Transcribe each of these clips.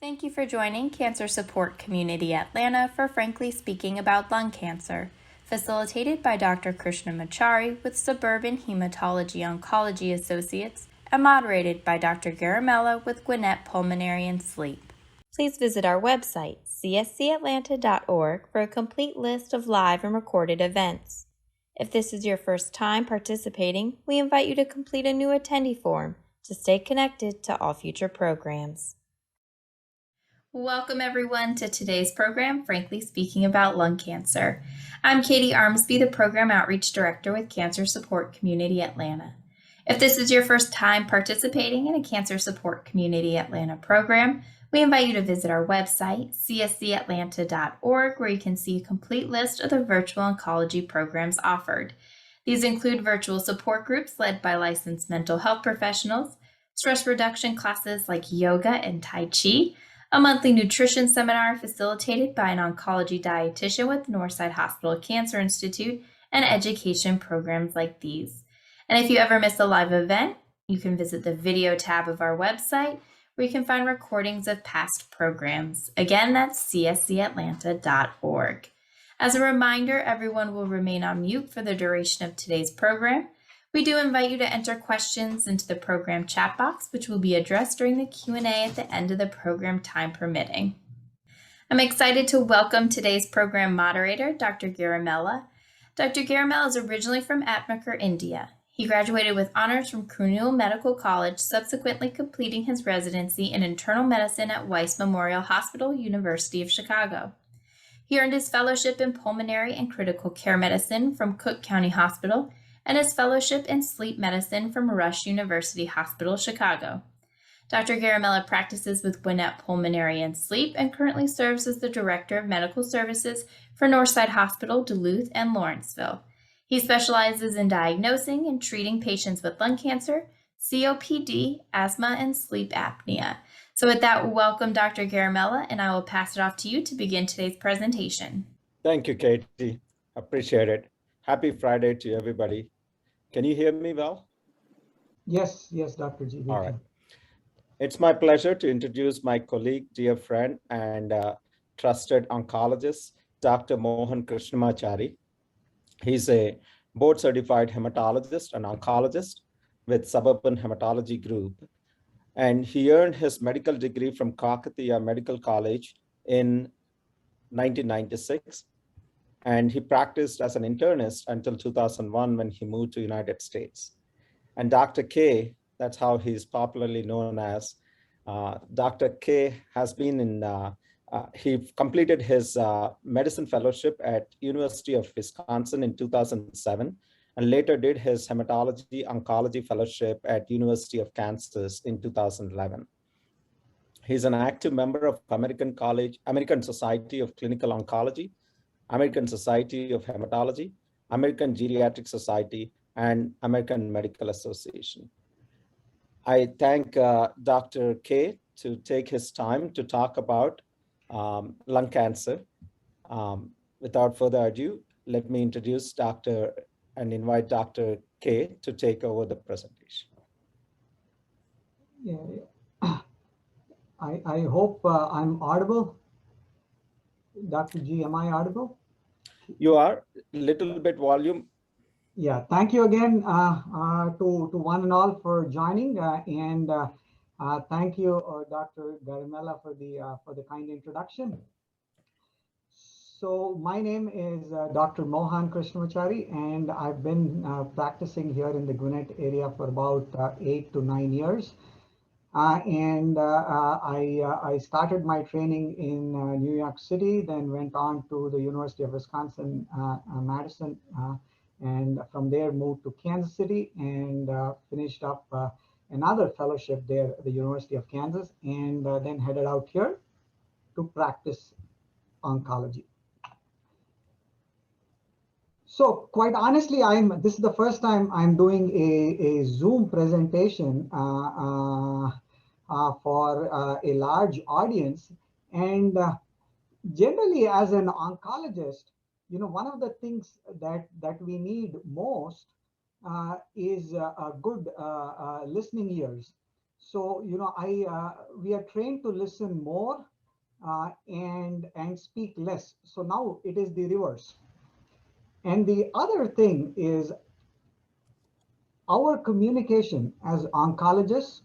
Thank you for joining Cancer Support Community Atlanta for Frankly Speaking About Lung Cancer, facilitated by Dr. Krishnamachari with Suburban Hematology Oncology Associates and moderated by Dr. Garamella with Gwinnett Pulmonary and Sleep. Please visit our website, cscatlanta.org, for a complete list of live and recorded events. If this is your first time participating, we invite you to complete a new attendee form to stay connected to all future programs. Welcome everyone to today's program, Frankly Speaking About Lung Cancer. I'm Katie Armsby, the Program Outreach Director with Cancer Support Community Atlanta. If this is your first time participating in a Cancer Support Community Atlanta program, we invite you to visit our website, cscatlanta.org, where you can see a complete list of the virtual oncology programs offered. These include virtual support groups led by licensed mental health professionals, stress reduction classes like yoga and Tai Chi, a monthly nutrition seminar facilitated by an oncology dietitian with Northside Hospital Cancer Institute, and education programs like these. And if you ever miss a live event, you can visit the video tab of our website, where you can find recordings of past programs. Again, that's cscatlanta.org. As a reminder, everyone will remain on mute for the duration of today's program. We do invite you to enter questions into the program chat box, which will be addressed during the Q&A at the end of the program, time permitting. I'm excited to welcome today's program moderator, Dr. Garamella. Dr. Garamella is originally from Atmakar, India. He graduated with honors from Cornell Medical College, subsequently completing his residency in internal medicine at Weiss Memorial Hospital, University of Chicago. He earned his fellowship in pulmonary and critical care medicine from Cook County Hospital and his fellowship in sleep medicine from Rush University Hospital, Chicago. Dr. Garamella practices with Gwinnett Pulmonary and Sleep and currently serves as the Director of Medical Services for Northside Hospital, Duluth, and Lawrenceville. He specializes in diagnosing and treating patients with lung cancer, COPD, asthma, and sleep apnea. So with that, welcome Dr. Garamella, and I will pass it off to you to begin today's presentation. Thank you, Katie. Appreciate it. Happy Friday to everybody. Can you hear me well? Yes, Dr. G. All right. It's my pleasure to introduce my colleague, dear friend, and trusted oncologist, Dr. Mohan Krishnamachari. He's a board-certified hematologist and oncologist with Suburban Hematology Group. And he earned his medical degree from Kakatiya Medical College in 1996. And he practiced as an internist until 2001 when he moved to United States. And Dr. K, that's how he's popularly known as, Dr. K has been in, he completed his medicine fellowship at University of Wisconsin in 2007, and later did his hematology oncology fellowship at University of Kansas in 2011. He's an active member of American Society of Clinical Oncology, American Society of Hematology, American Geriatric Society, and American Medical Association. I thank Dr. K to take his time to talk about lung cancer. Without further ado, let me introduce Dr. and invite Dr. K to take over the presentation. Yeah. I hope I'm audible. Dr. G, am I audible? You are. A little bit volume. Yeah, thank you again to one and all for joining, and thank you, Dr. Garamella, for the kind introduction. So my name is Dr. Mohan Krishnamachari, and I've been practicing here in the Gwinnett area for about 8 to 9 years. I started my training in New York City, then went on to the University of Wisconsin, Madison, and from there moved to Kansas City and finished up another fellowship there at the University of Kansas, and then headed out here to practice oncology. So quite honestly, this is the first time I'm doing a Zoom presentation for a large audience. And generally, as an oncologist, one of the things that we need most is good listening ears. So, we are trained to listen more and speak less. So now it is the reverse. And the other thing is our communication as oncologists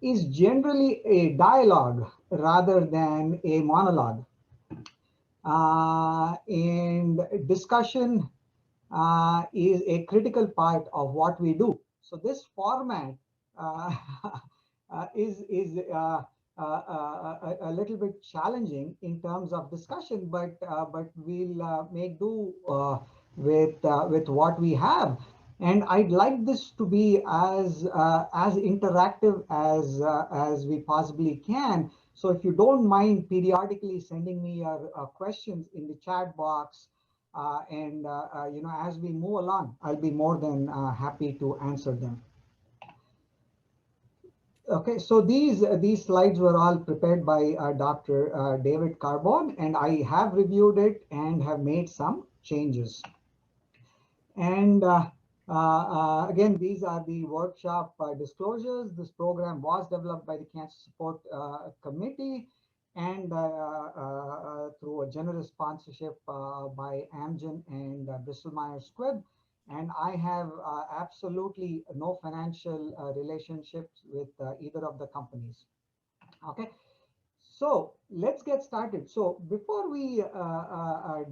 is generally a dialogue rather than a monologue. And discussion is a critical part of what we do. So this format uh, is a little bit challenging in terms of discussion, but we'll make do with what we have. And I'd like this to be as interactive as we possibly can. So if you don't mind periodically sending me your questions in the chat box, as we move along, I'll be more than happy to answer them. Okay, so these slides were all prepared by Dr. David Carbone, and I have reviewed it and have made some changes. And again, these are the workshop disclosures. This program was developed by the Cancer Support Committee and through a generous sponsorship by Amgen and Bristol Myers Squibb. And I have absolutely no financial relationships with either of the companies. Okay, so let's get started. So before we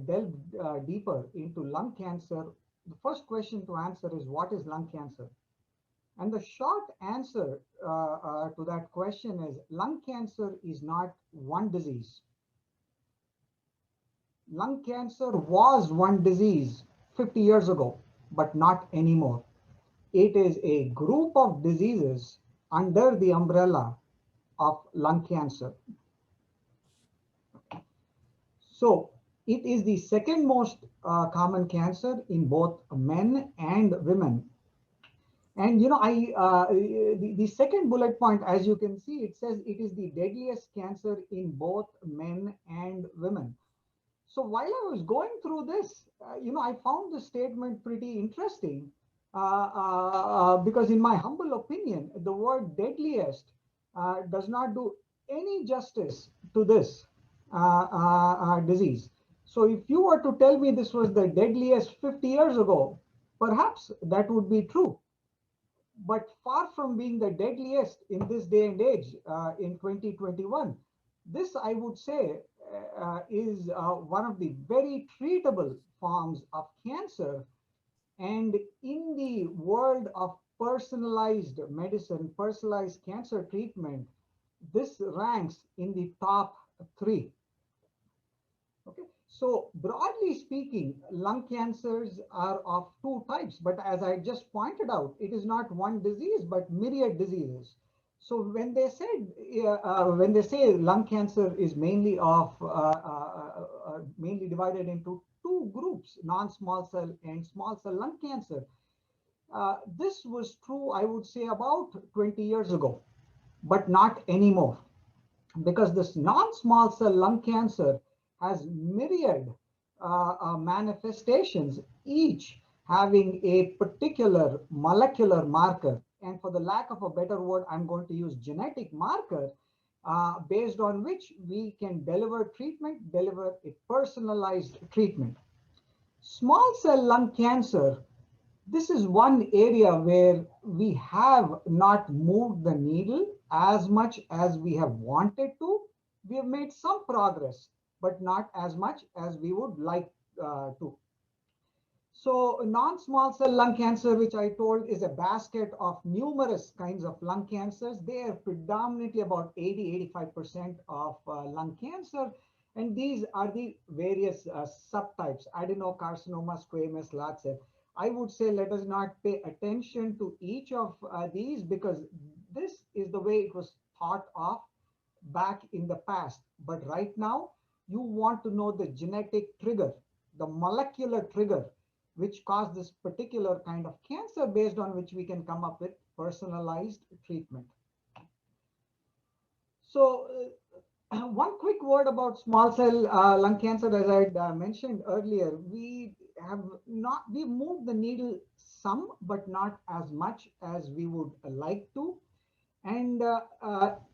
delve deeper into lung cancer, the first question to answer is, what is lung cancer? And the short answer to that question is, lung cancer is not one disease. Lung cancer was one disease 50 years ago, but not anymore. It is a group of diseases under the umbrella of lung cancer. So it is the second most common cancer in both men and women. And the second bullet point, as you can see, it says it is the deadliest cancer in both men and women. So while I was going through this, I found the statement pretty interesting because in my humble opinion, the word deadliest does not do any justice to this disease. So if you were to tell me this was the deadliest 50 years ago, perhaps that would be true. But far from being the deadliest in this day and age, in 2021, this I would say is one of the very treatable forms of cancer. And in the world of personalized medicine, personalized cancer treatment, this ranks in the top 3. Okay, so broadly speaking, lung cancers are of 2 types, but as I just pointed out, it is not one disease, but myriad diseases. So when they say lung cancer is mainly mainly divided into 2 groups, non-small cell and small cell lung cancer, this was true, I would say, about 20 years ago, but not anymore, because this non-small cell lung cancer has myriad manifestations, each having a particular molecular marker. And for the lack of a better word, I'm going to use genetic marker based on which we can deliver a personalized treatment. Small cell lung cancer, this is one area where we have not moved the needle as much as we have wanted to. We have made some progress, but not as much as we would like to. So non-small cell lung cancer, which I told is a basket of numerous kinds of lung cancers. They are predominantly about 80–85% of lung cancer. And these are the various subtypes: adenocarcinoma, squamous, large cell. I would say let us not pay attention to each of these, because this is the way it was thought of back in the past. But right now, you want to know the genetic trigger, the molecular trigger, which caused this particular kind of cancer, based on which we can come up with personalized treatment. So One quick word about small cell lung cancer, as I mentioned earlier, we moved the needle some, but not as much as we would like to. And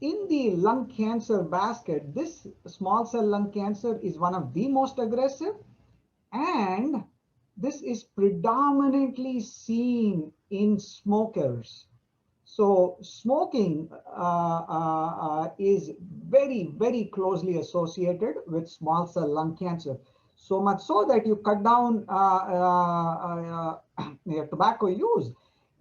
in the lung cancer basket, this small cell lung cancer is one of the most aggressive, and this is predominantly seen in smokers. So smoking is very, very closely associated with small cell lung cancer. So much so that you cut down your tobacco use,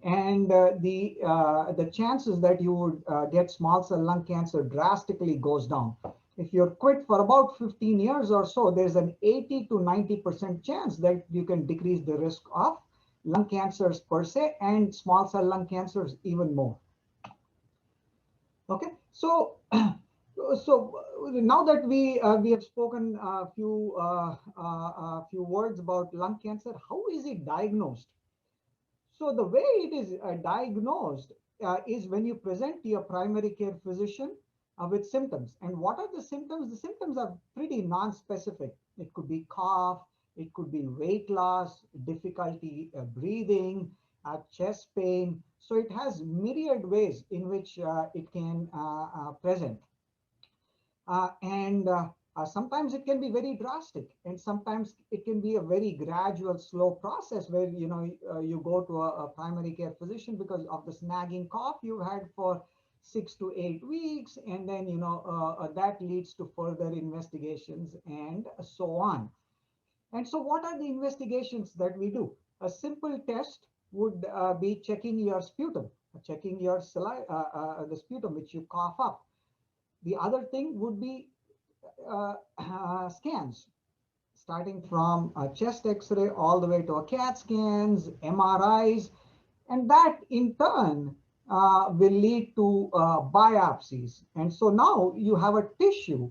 and the chances that you would get small cell lung cancer drastically goes down. If you're quit for about 15 years or so, there's an 80 to 90% chance that you can decrease the risk of lung cancers per se, and small cell lung cancers even more. Okay, so now that we have spoken a few words about lung cancer, how is it diagnosed? So the way it is diagnosed is when you present to your primary care physician with symptoms. And what are the symptoms? The symptoms are pretty non-specific. It could be cough, it could be weight loss, difficulty breathing, chest pain. So it has myriad ways in which it can present. And sometimes it can be very drastic, and sometimes it can be a very gradual, slow process where you go to a primary care physician because of the nagging cough you've had for 6 to 8 weeks, and then that leads to further investigations and so on. And so, what are the investigations that we do? A simple test would be checking your sputum, checking your saliva, the sputum which you cough up. The other thing would be scans, starting from a chest x-ray all the way to a CAT scans, MRIs, and that in turn will lead to biopsies. And so now you have a tissue,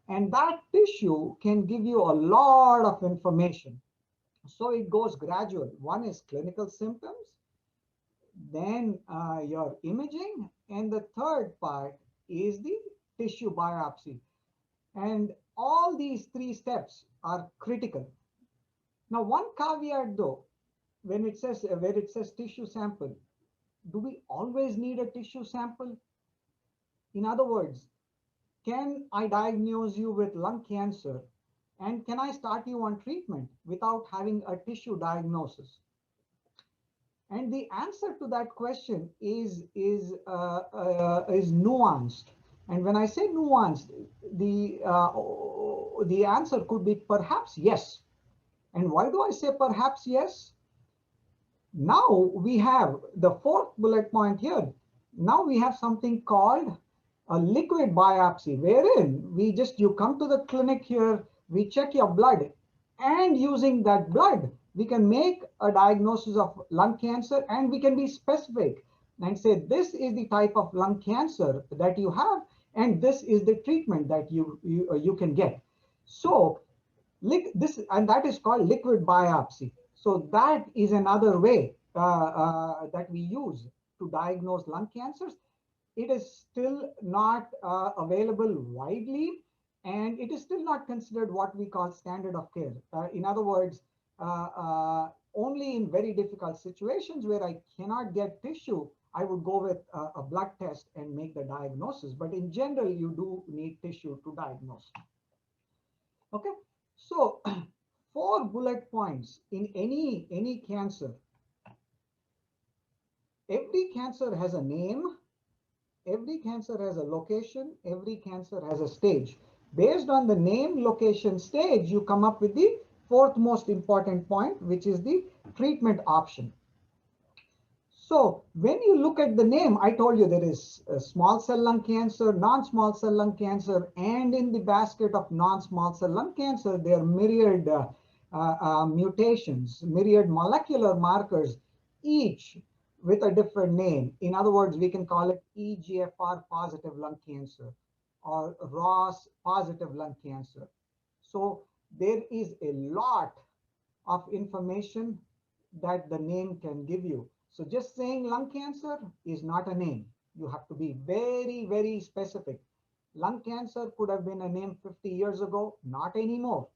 and that tissue can give you a lot of information. So it goes gradual. One is clinical symptoms, then your imaging, and the third part is the tissue biopsy. And all these three steps are critical. Now, one caveat though, when it says where it says tissue sample, do we always need a tissue sample? In other words, can I diagnose you with lung cancer, and can I start you on treatment without having a tissue diagnosis? And the answer to that question is nuanced. And when I say nuanced, the answer could be perhaps yes. And why do I say perhaps yes? Now we have the fourth bullet point here. Now we have something called a liquid biopsy, wherein you come to the clinic here, we check your blood, and using that blood, we can make a diagnosis of lung cancer, and we can be specific and say, this is the type of lung cancer that you have, and this is the treatment that you can get. So that is called liquid biopsy. So that is another way that we use to diagnose lung cancers. It is still not available widely, and it is still not considered what we call standard of care. In other words, only in very difficult situations where I cannot get tissue, I would go with a blood test and make the diagnosis. But in general, you do need tissue to diagnose. Okay, so 4 bullet points in any cancer. Every cancer has a name. Every cancer has a location, every cancer has a stage. Based on the name, location, stage, you come up with the 4th most important point, which is the treatment option. So when you look at the name, I told you there is small cell lung cancer, non-small cell lung cancer, and in the basket of non-small cell lung cancer, there are myriad mutations, myriad molecular markers, each with a different name. In other words, we can call it EGFR positive lung cancer or ROS positive lung cancer. So there is a lot of information that the name can give you. So just saying lung cancer is not a name. You have to be very, very specific. Lung cancer could have been a name 50 years ago, not anymore.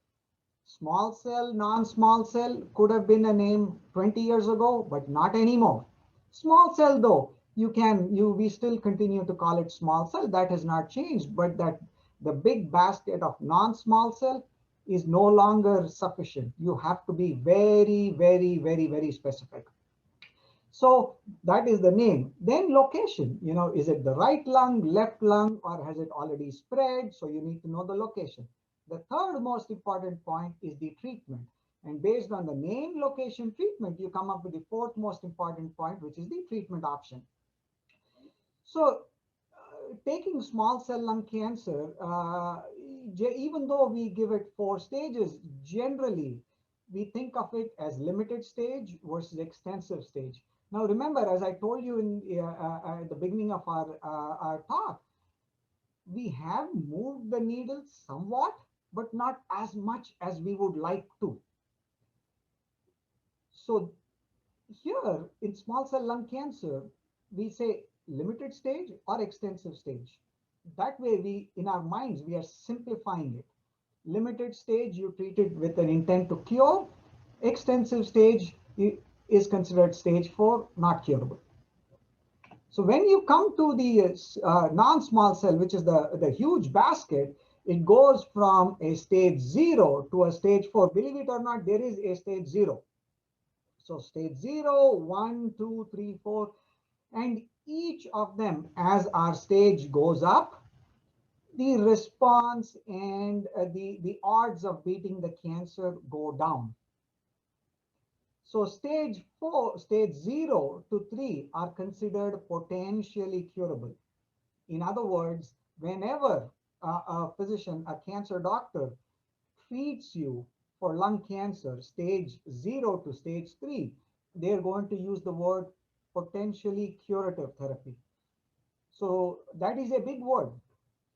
Small cell, non-small cell could have been a name 20 years ago, but not anymore. Small cell though, we still continue to call it small cell. That has not changed, but that the big basket of non-small cell is no longer sufficient. You have to be very, very, very, very specific. So that is the name. Then location, is it the right lung, left lung, or has it already spread? So you need to know the location. The third most important point is the treatment. And based on the name, location, treatment, you come up with the fourth most important point, which is the treatment option. So taking small cell lung cancer, even though we give it 4 stages, generally we think of it as limited stage versus extensive stage. Now, remember, as I told you at the beginning of our talk, we have moved the needle somewhat, but not as much as we would like to. So here in small cell lung cancer, we say limited stage or extensive stage. That way, in our minds, we are simplifying it. Limited stage, you treat it with an intent to cure. Extensive stage is considered stage 4, not curable. So when you come to the non-small cell, which is the huge basket, it goes from a stage 0 to a stage 4. Believe it or not, there is a stage 0. So stage 0, 1, 2, 3, 4, and each of them, as our stage goes up, the response and the odds of beating the cancer go down. So stage 4, stage 0 to 3 are considered potentially curable. In other words, whenever a physician, a cancer doctor, treats you for lung cancer, stage 0 to stage 3, they're going to use the word potentially curative therapy. So that is a big word,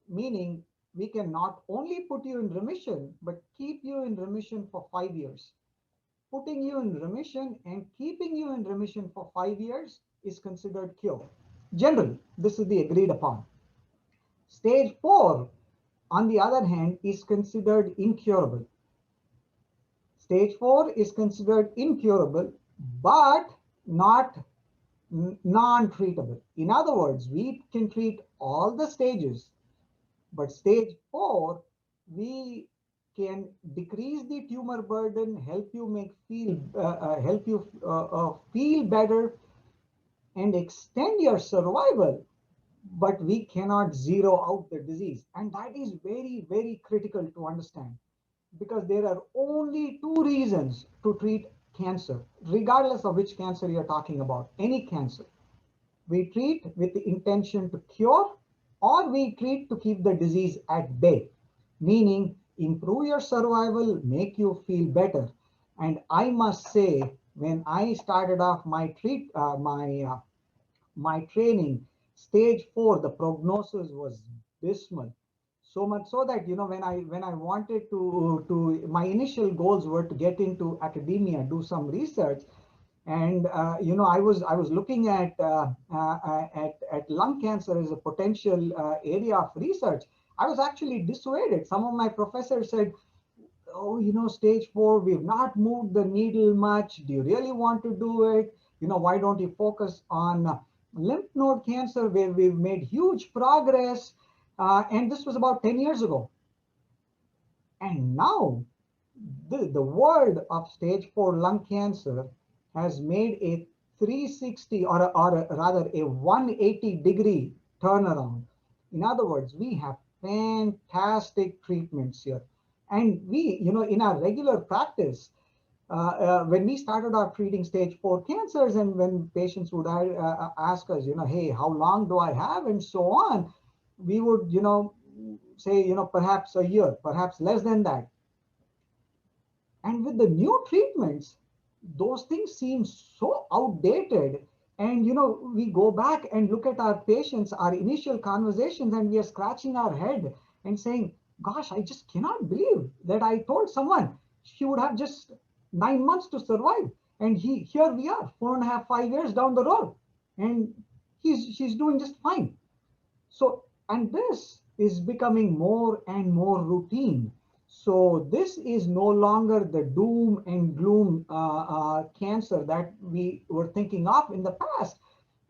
meaning we can not only put you in remission, but keep you in remission for 5 years. Putting you in remission and keeping you in remission for 5 years is considered cure. Generally, this is the agreed upon. Stage 4, on the other hand, is considered incurable. Stage 4 is considered incurable, but not non-treatable. In other words, we can treat all the stages, but stage 4, we can decrease the tumor burden, help you feel better, and extend your survival. But we cannot zero out the disease, and that is very, very critical to understand, because there are only 2 reasons to treat cancer, regardless of which cancer you're talking about, any cancer. We treat with the intention to cure, or we treat to keep the disease at bay, meaning improve your survival, make you feel better. And I must say, when I started off my training, stage 4, the prognosis was dismal. So much so that when I wanted to my initial goals were to get into academia, do some research, and I was looking at lung cancer as a potential area of research. I was actually dissuaded. Some of my professors said, "Oh, stage 4, we've not moved the needle much. Do you really want to do it? Why don't you focus on lymph node cancer, where we've made huge progress?" And this was about 10 years ago. And now the world of stage 4 lung cancer has made a 360 or rather a 180-degree turnaround. In other words, we have fantastic treatments here. And we, in our regular practice, when we started out treating stage 4 cancers, and when patients would ask us, hey, how long do I have, and so on, we would, say, perhaps a year, perhaps less than that. And with the new treatments, those things seem so outdated. And we go back and look at our patients, our initial conversations, and we are scratching our head and saying, gosh, I just cannot believe that I told someone she would have just 9 months to survive. And here we are, 4.5, 5 years down the road, and she's doing just fine. So, and this is becoming more and more routine. So this is no longer the doom and gloom cancer that we were thinking of in the past.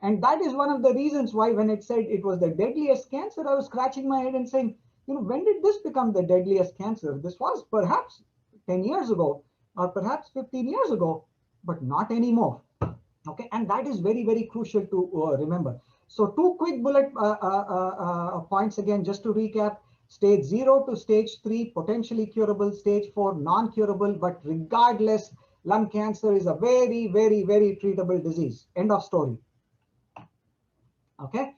And that is one of the reasons why when it said it was the deadliest cancer, I was scratching my head and saying, when did this become the deadliest cancer? This was perhaps 10 years ago or perhaps 15 years ago, but not anymore. Okay, and that is very, very crucial to remember. So two quick bullet points again, just to recap. Stage 0 to stage 3, potentially curable. Stage 4, non-curable. But regardless, lung cancer is a very, very, very treatable disease. End of story. Okay.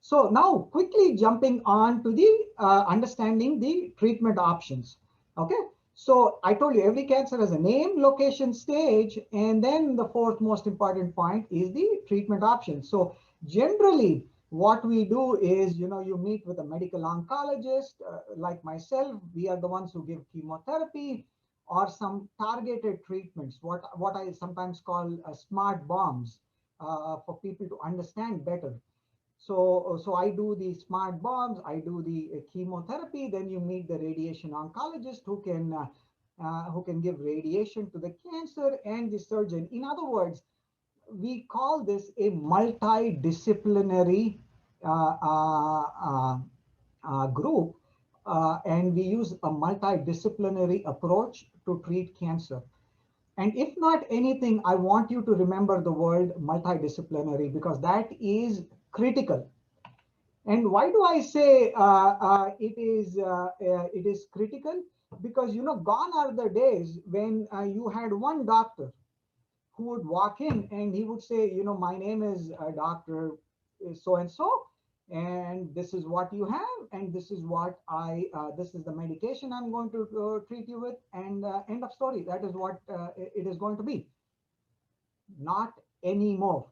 So now quickly jumping on to the understanding the treatment options. Okay. So I told you every cancer has a name, location, stage, and then the fourth most important point is the treatment option. So generally what we do is, you meet with a medical oncologist like myself. We are the ones who give chemotherapy or some targeted treatments, what I sometimes call smart bombs for people to understand better. So I do the smart bombs, I do the chemotherapy, then you meet the radiation oncologist who can give radiation to the cancer and the surgeon. In other words, we call this a multidisciplinary group, and we use a multidisciplinary approach to treat cancer. And if not anything, I want you to remember the word multidisciplinary because that is critical. And why do I say it is critical? Because gone are the days when you had one doctor who would walk in and he would say, my name is Doctor so and so, and this is what you have, and this is what this is the medication I'm going to treat you with, and end of story. That is what it is going to be. Not anymore.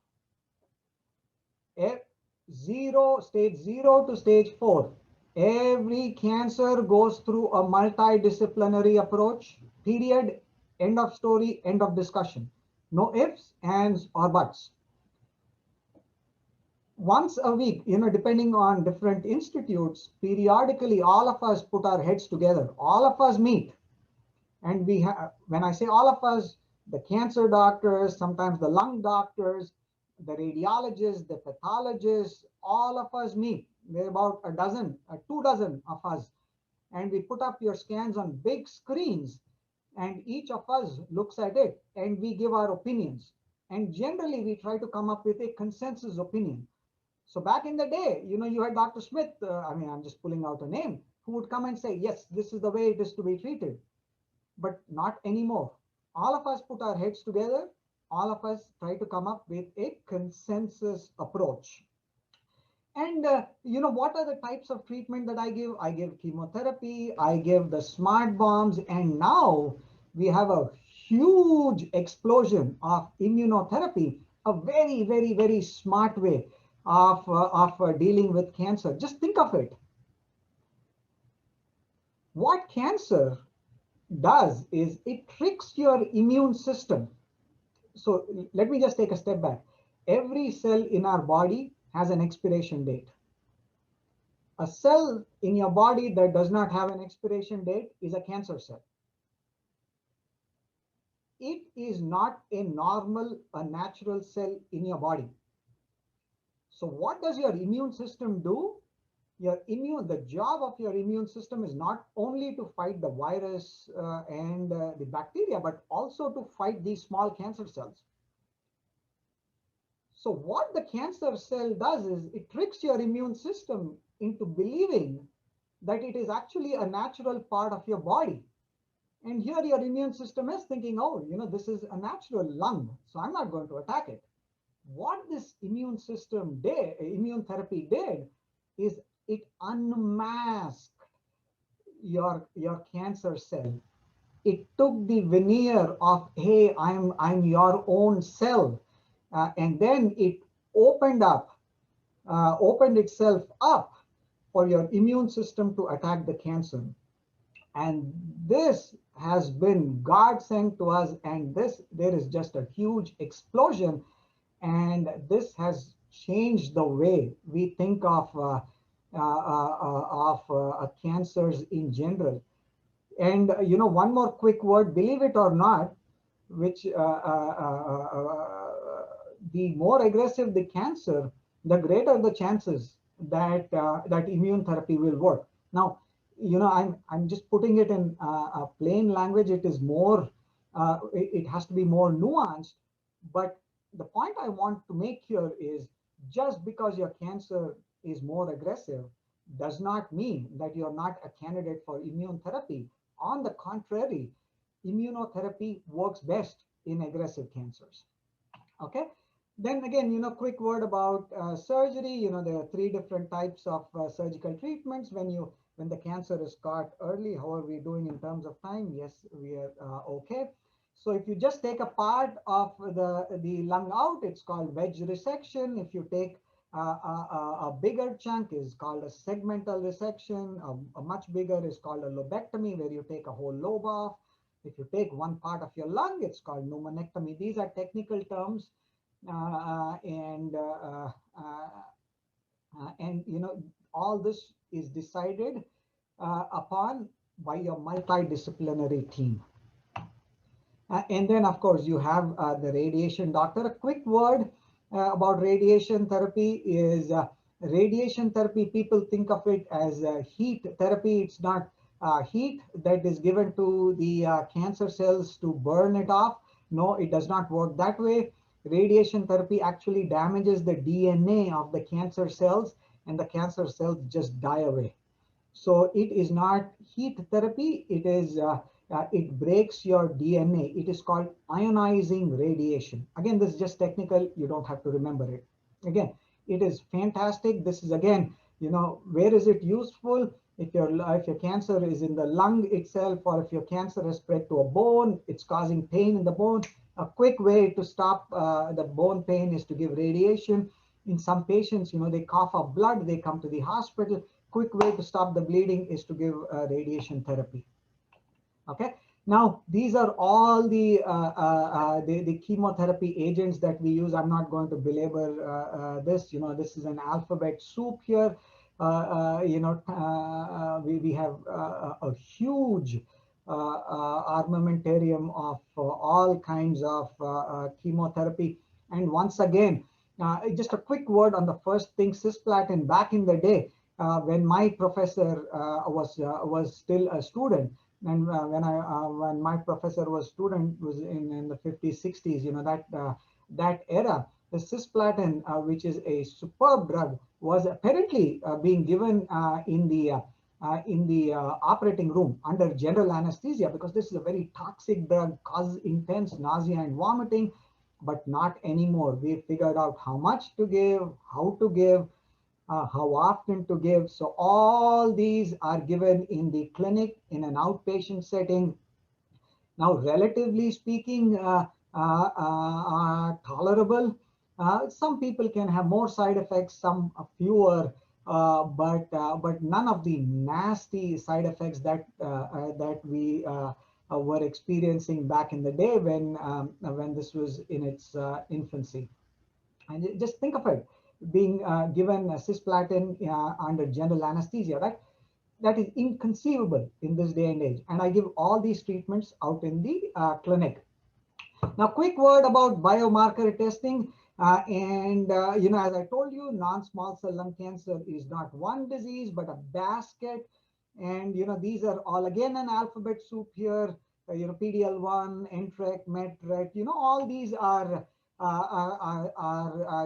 Stage 0 to stage 4. Every cancer goes through a multidisciplinary approach, period, end of story, end of discussion. No ifs, ands, or buts. Once a week, depending on different institutes, periodically, all of us put our heads together. All of us meet. And we have, when I say all of us, the cancer doctors, sometimes the lung doctors, the radiologists, the pathologists, all of us meet. There are about 2 dozen of us. And we put up your scans on big screens, and each of us looks at it and we give our opinions. And generally we try to come up with a consensus opinion. So back in the day, you had Dr. Smith, I'm just pulling out a name, who would come and say, yes, this is the way it is to be treated. But not anymore. All of us put our heads together. All of us try to come up with a consensus approach. And what are the types of treatment that I give? I give chemotherapy, I give the smart bombs, and now we have a huge explosion of immunotherapy, a very, very, very smart way of dealing with cancer. Just think of it. What cancer does is it tricks your immune system. So let me just take a step back. Every cell in our body has an expiration date. A cell in your body that does not have an expiration date is a cancer cell. It is not a natural cell in your body. So what does your immune system do? The job of your immune system is not only to fight the virus and the bacteria, but also to fight these small cancer cells. So what the cancer cell does is it tricks your immune system into believing that it is actually a natural part of your body. And here your immune system is thinking, oh, this is a natural lung, so I'm not going to attack it. What this immune therapy did is it unmasked your cancer cell. It took the veneer of, hey, I'm your own cell, and then it opened itself up for your immune system to attack the cancer. And this has been godsend to us, and there is just a huge explosion, and this has changed the way we think of cancers in general. And one more quick word, believe it or not, which the more aggressive the cancer, the greater the chances that that immune therapy will work. Now, I'm just putting it in plain language. It is more, it has to be more nuanced. But the point I want to make here is, just because your cancer is more aggressive does not mean that you're not a candidate for immune therapy. On the contrary, immunotherapy works best in aggressive cancers. Okay. Then again, quick word about surgery. There are three different types of surgical treatments when the cancer is caught early. How are we doing in terms of time? Yes, we are okay. So if you just take a part of the lung out, it's called wedge resection. If you take a bigger chunk, is called a segmental resection. A much bigger is called a lobectomy, where you take a whole lobe off. If you take one part of your lung, it's called pneumonectomy. These are technical terms, and all this is decided upon by your multidisciplinary team. And then, of course, you have the radiation doctor. A quick word about radiation therapy is radiation therapy. People think of it as heat therapy. It's not heat that is given to the cancer cells to burn it off. No, it does not work that way. Radiation therapy actually damages the DNA of the cancer cells, and the cancer cells just die away. So it is not heat therapy. It is it breaks your DNA. It is called ionizing radiation. Again, this is just technical. You don't have to remember it. Again, it is fantastic. This is, again, where is it useful? If your cancer is in the lung itself, or if your cancer has spread to a bone, it's causing pain in the bone. A quick way to stop the bone pain is to give radiation. In some patients, they cough up blood, they come to the hospital. Quick way to stop the bleeding is to give radiation therapy. Okay. Now, these are all the chemotherapy agents that we use. I'm not going to belabor this. This is an alphabet soup here. We have a huge armamentarium of all kinds of chemotherapy. And once again, just a quick word on the first thing, cisplatin. Back in the day, when my professor was still a student, and when my professor was in the 50s, 60s, that era, the cisplatin, which is a superb drug, was apparently being given in the operating room under general anesthesia, because this is a very toxic drug, causes intense nausea and vomiting. But not anymore. We figured out how much to give, how to give, how often to give. So all these are given in the clinic in an outpatient setting. Now, relatively speaking, tolerable. Some people can have more side effects, some fewer, but none of the nasty side effects that we were experiencing back in the day when this was in its infancy. And just think of it, being given cisplatin under general anesthesia, right? That is inconceivable in this day and age. And I give all these treatments out in the clinic. Now, quick word about biomarker testing. As I told you, non-small cell lung cancer is not one disease, but a basket. And, these are all, again, an alphabet soup here. PD-L1, NTRK, MET-RET, all these are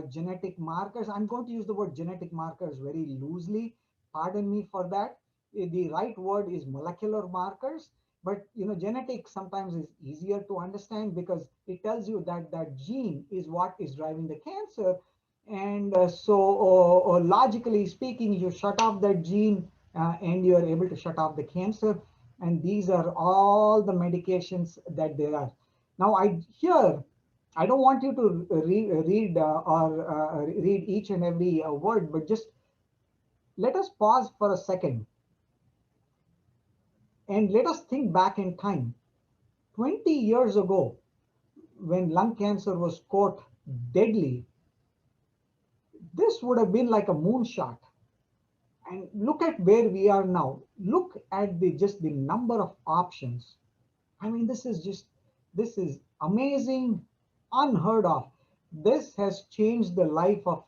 genetic markers. I'm going to use the word genetic markers very loosely. Pardon me for that. The right word is molecular markers. But genetics sometimes is easier to understand, because it tells you that that gene is what is driving the cancer. And so logically speaking, you shut off that gene and you are able to shut off the cancer. And these are all the medications that there are. Now, I don't want you to read each and every word, but just let us pause for a second. And let us think back in time. 20 years ago, when lung cancer was, quote, deadly, this would have been like a moonshot. and look at where we are now. Look at the just the number of options. I mean, this is amazing, unheard of. This has changed the life of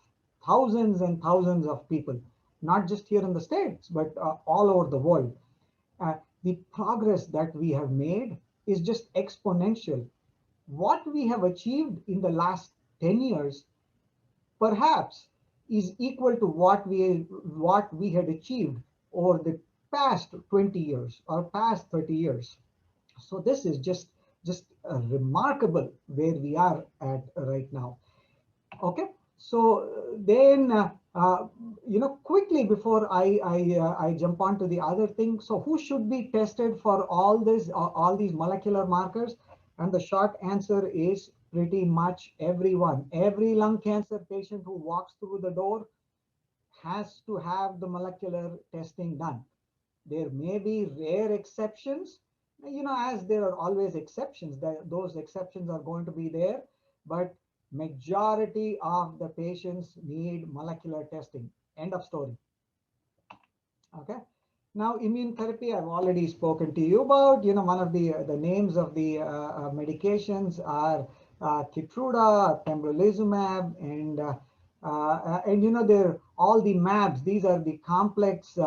thousands and thousands of people, not just here in the States, but all over the world. The progress that we have made is just exponential. What we have achieved in the last 10 years perhaps is equal to what we had achieved over the past 20 years or past 30 years. So this is just remarkable where we are at right now. Okay, so then quickly before I jump on to the other thing, so who should be tested for all these molecular markers? And the short answer is pretty much everyone. Every lung cancer patient who walks through the door has to have the molecular testing done. There may be rare exceptions, as there are always exceptions, those exceptions are going to be there, but majority of the patients need molecular testing. End of story. Okay. Now, immune therapy, I've already spoken to you about. One of the names of the medications are Keytruda, pembrolizumab, and they're all the MABs. These are the complex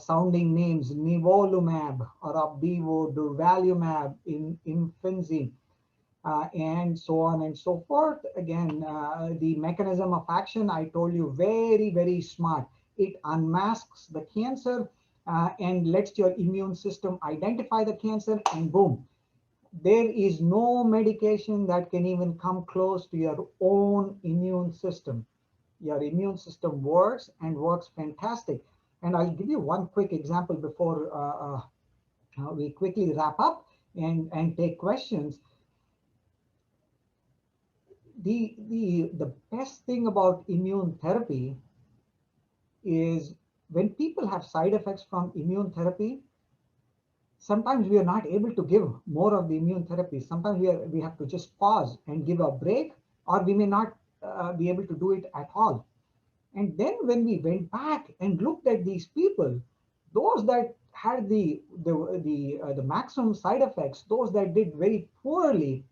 sounding names: nivolumab or Opdivo, durvalumab, Imfinzi, and so on and so forth. Again, the mechanism of action, I told you, very, very smart. It unmasks the cancer and lets your immune system identify the cancer, and boom, there is no medication that can even come close to your own immune system. Your immune system works and works fantastic. And I'll give you one quick example before we quickly wrap up and take questions. The best thing about immune therapy is when people have side effects from immune therapy, sometimes we are not able to give more of the immune therapy. Sometimes we have to just pause and give a break, or we may not be able to do it at all. And then when we went back and looked at these people, those that had the maximum side effects, those that did very poorly,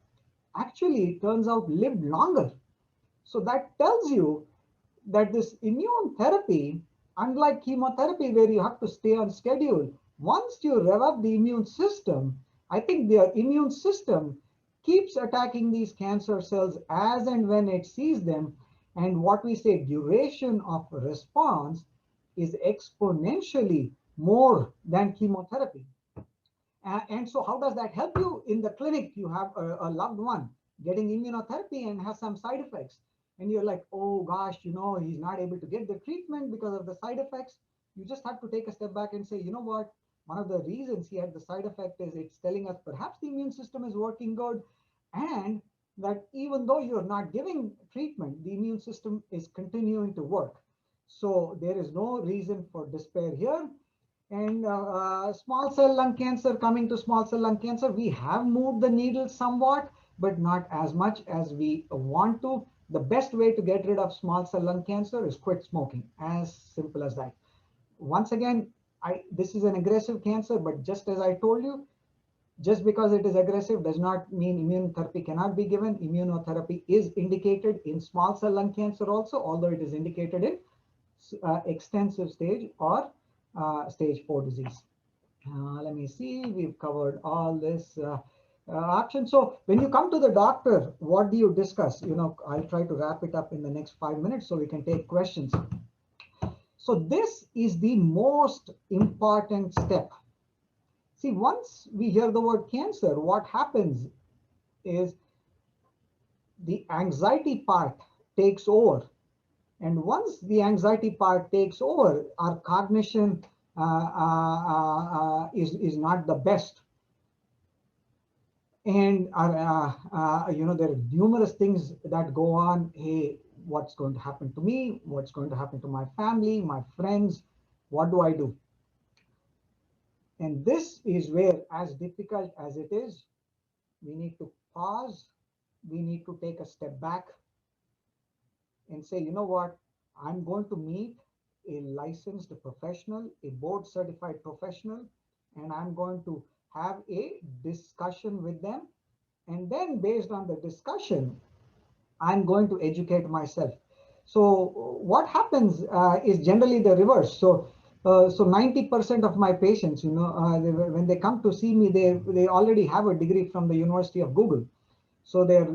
actually it turns out lived longer. So that tells you that this immune therapy, unlike chemotherapy where you have to stay on schedule, once you rev up the immune system, I think the immune system keeps attacking these cancer cells as and when it sees them. And what we say duration of response is exponentially more than chemotherapy. And so how does that help you in the clinic? You have a loved one getting immunotherapy and has some side effects. And you're like, oh gosh, he's not able to get the treatment because of the side effects. You just have to take a step back and say, you know what? One of the reasons he had the side effect is it's telling us perhaps the immune system is working good, and that even though you're not giving treatment, the immune system is continuing to work. So there is no reason for despair here. And small cell lung cancer, coming to small cell lung cancer, we have moved the needle somewhat, but not as much as we want to. The best way to get rid of small cell lung cancer is quit smoking, as simple as that. Once again, this is an aggressive cancer, but just as I told you, just because it is aggressive does not mean immunotherapy cannot be given. Immunotherapy is indicated in small cell lung cancer also, although it is indicated in extensive stage or stage 4 disease. Let me see, we've covered all this option. So when you come to the doctor, what do you discuss? I'll try to wrap it up in the next 5 minutes so we can take questions. So this is the most important step. See, once we hear the word cancer, what happens is the anxiety part takes over. And once the anxiety part takes over, our cognition is not the best. And there are numerous things that go on. Hey, what's going to happen to me? What's going to happen to my family, my friends? What do I do? And this is where, as difficult as it is, we need to pause. We need to take a step back and say, you know what? I'm going to meet a licensed professional, a board certified professional, and I'm going to have a discussion with them. And then based on the discussion, I'm going to educate myself. So what happens is generally the reverse. So 90% of my patients, when they come to see me, they already have a degree from the University of Google. So they're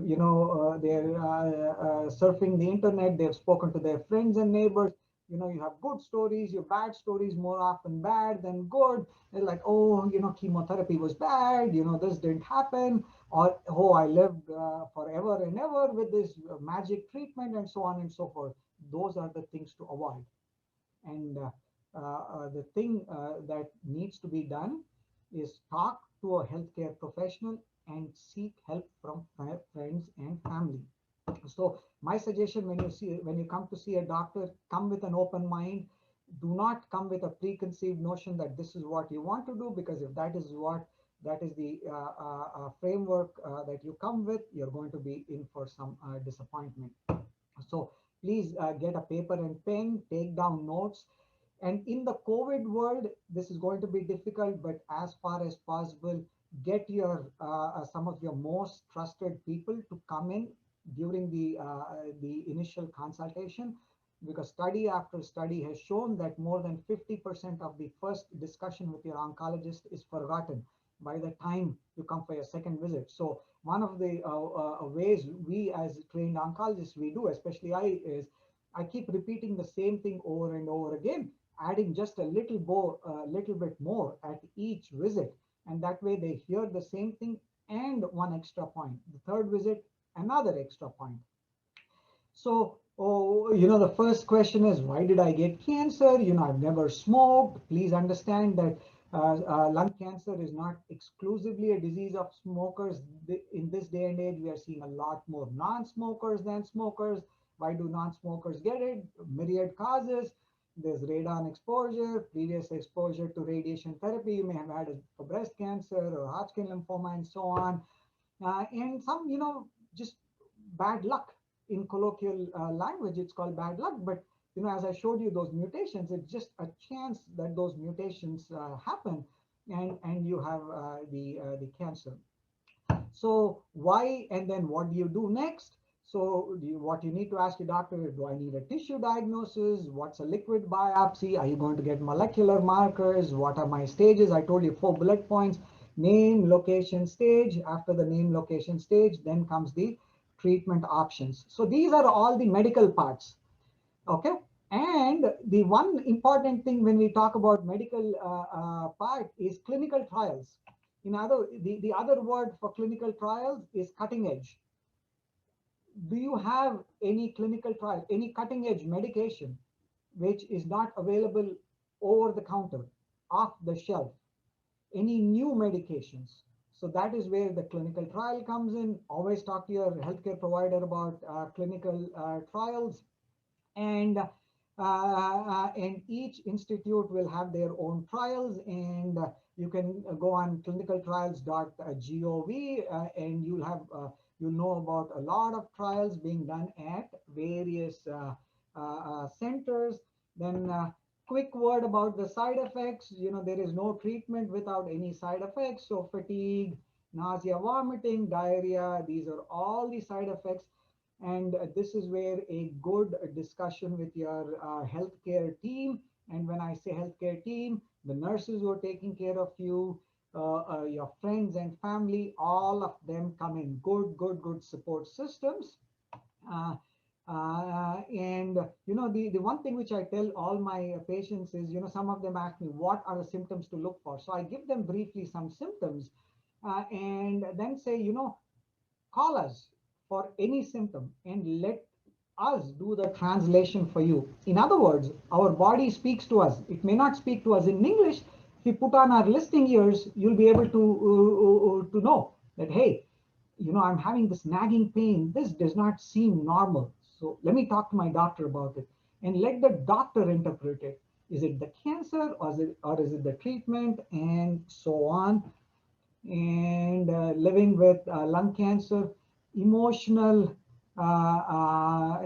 surfing the internet. They've spoken to their friends and neighbors. You have good stories, your bad stories, more often bad than good. They're like, oh, chemotherapy was bad. This didn't happen, or oh, I lived forever and ever with this magic treatment, and so on and so forth. Those are the things to avoid. And the thing that needs to be done is talk to a healthcare professional and seek help from friends and family. So my suggestion, when you come to see a doctor, come with an open mind. Do not come with a preconceived notion that this is what you want to do, because if that is the framework that you come with, you're going to be in for some disappointment. So please get a paper and pen, take down notes. And in the COVID world, this is going to be difficult, but as far as possible, get your some of your most trusted people to come in during the initial consultation, because study after study has shown that more than 50% of the first discussion with your oncologist is forgotten by the time you come for your second visit. So one of the ways we as trained oncologists we do, especially I keep repeating the same thing over and over again, adding just a little bit more at each visit. And that way they hear the same thing and one extra point. The third visit, another extra point. So, the first question is, why did I get cancer? I've never smoked. Please understand that lung cancer is not exclusively a disease of smokers. In this day and age, we are seeing a lot more non-smokers than smokers. Why do non-smokers get it? Myriad causes. There's radon exposure, previous exposure to radiation therapy. You may have had it for breast cancer or Hodgkin lymphoma and so on. And some, just bad luck. In colloquial language, it's called bad luck. But, as I showed you those mutations, it's just a chance that those mutations happen and you have the cancer. So why, and then what do you do next? So what you need to ask your doctor is, do I need a tissue diagnosis? What's a liquid biopsy? Are you going to get molecular markers? What are my stages? I told you 4 bullet points: name, location, stage. After the name, location, stage, then comes the treatment options. So these are all the medical parts. Okay. And the one important thing when we talk about medical part is clinical trials. The other word for clinical trials is cutting edge. Do you have any clinical trial, any cutting edge medication which is not available over the counter, off the shelf? Any new medications? So that is where the clinical trial comes in. Always talk to your healthcare provider about clinical trials. And each institute will have their own trials, and you can go on clinicaltrials.gov and you'll know about a lot of trials being done at various centers. Then quick word about the side effects. There is no treatment without any side effects. So fatigue, nausea, vomiting, diarrhea, these are all the side effects. And this is where a good discussion with your healthcare team. And when I say healthcare team, the nurses who are taking care of you, your friends and family, all of them come in good support systems. And the one thing which I tell all my patients is, some of them ask me, what are the symptoms to look for? So I give them briefly some symptoms and then say, call us for any symptom and let us do the translation for you. In other words, our body speaks to us. It may not speak to us in English. If you put on our listening ears, you'll be able to know that, hey, I'm having this nagging pain. This does not seem normal. So let me talk to my doctor about it, and let the doctor interpret it. Is it the cancer, or is it the treatment, and so on? And living with lung cancer, emotional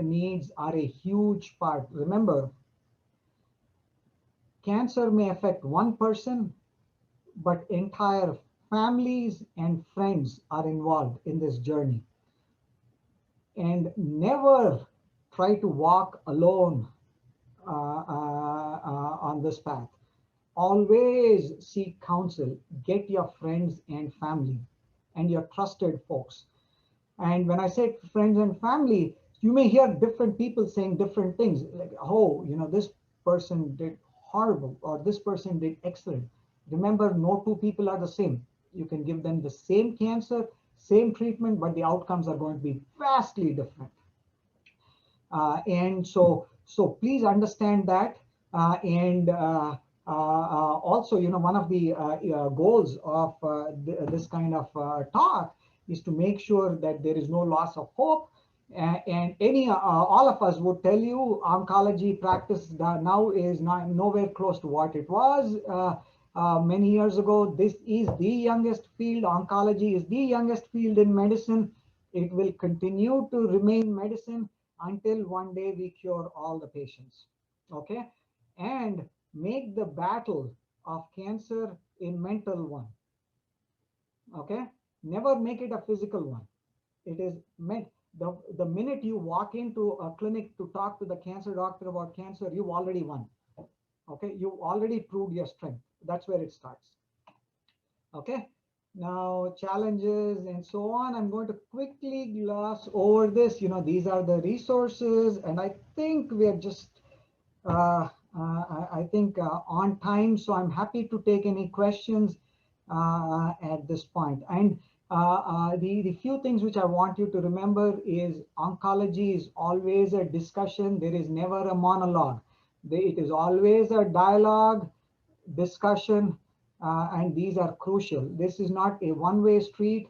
needs are a huge part. Remember, cancer may affect one person, but entire families and friends are involved in this journey. And never try to walk alone on this path. Always seek counsel, get your friends and family and your trusted folks. And when I say friends and family, you may hear different people saying different things, like, oh, this person did horrible or this person did excellent. Remember, no two people are the same. You can give them the same cancer, same treatment, but the outcomes are going to be vastly different. And so please understand that. And also, one of the goals of this kind of talk is to make sure that there is no loss of hope. And all of us would tell you oncology practice now is nowhere close to what it was many years ago. This is the youngest field. Oncology is the youngest field in medicine. It will continue to remain medicine until one day we cure all the patients. Okay, and make the battle of cancer a mental one. Okay, never make it a physical one. It is meant, the minute you walk into a clinic to talk to the cancer doctor about cancer, you've already won. Okay, you already proved your strength. That's where it starts. Okay, now challenges and so on. I'm going to quickly gloss over this. These are the resources, and I think we are just I think on time, so I'm happy to take any questions at this point. And the few things which I want you to remember is oncology is always a discussion. There is never a monologue. It is always a dialogue, discussion, and these are crucial. This is not a one-way street.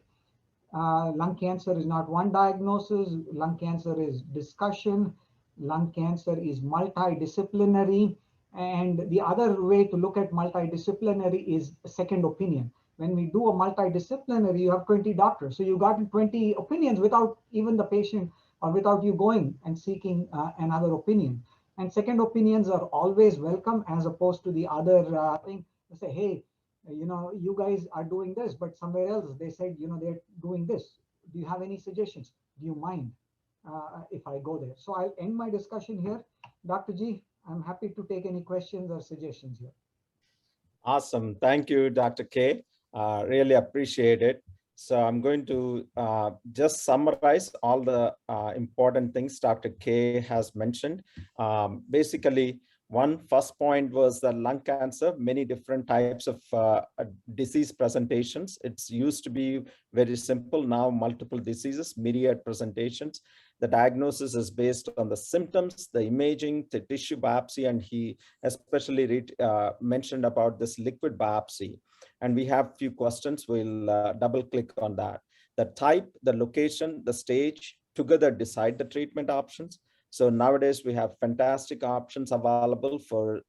Lung cancer is not one diagnosis. Lung cancer is discussion. Lung cancer is multidisciplinary. And the other way to look at multidisciplinary is a second opinion. When we do a multidisciplinary, you have 20 doctors. So you got 20 opinions without even the patient or without you going and seeking another opinion. And second opinions are always welcome, as opposed to the other thing. They say, hey, you guys are doing this, but somewhere else they said, they're doing this. Do you have any suggestions? Do you mind if I go there? So I'll end my discussion here. Dr. G, I'm happy to take any questions or suggestions here. Awesome. Thank you, Dr. K. Really appreciate it. So I'm going to just summarize all the important things Dr. K has mentioned. Basically, first point was the lung cancer, many different types of disease presentations. It's used to be very simple. Now multiple diseases, myriad presentations. The diagnosis is based on the symptoms, the imaging, the tissue biopsy, and he especially mentioned about this liquid biopsy. And we have a few questions. We'll double click on that. The type, the location, the stage together decide the treatment options. So nowadays we have fantastic options available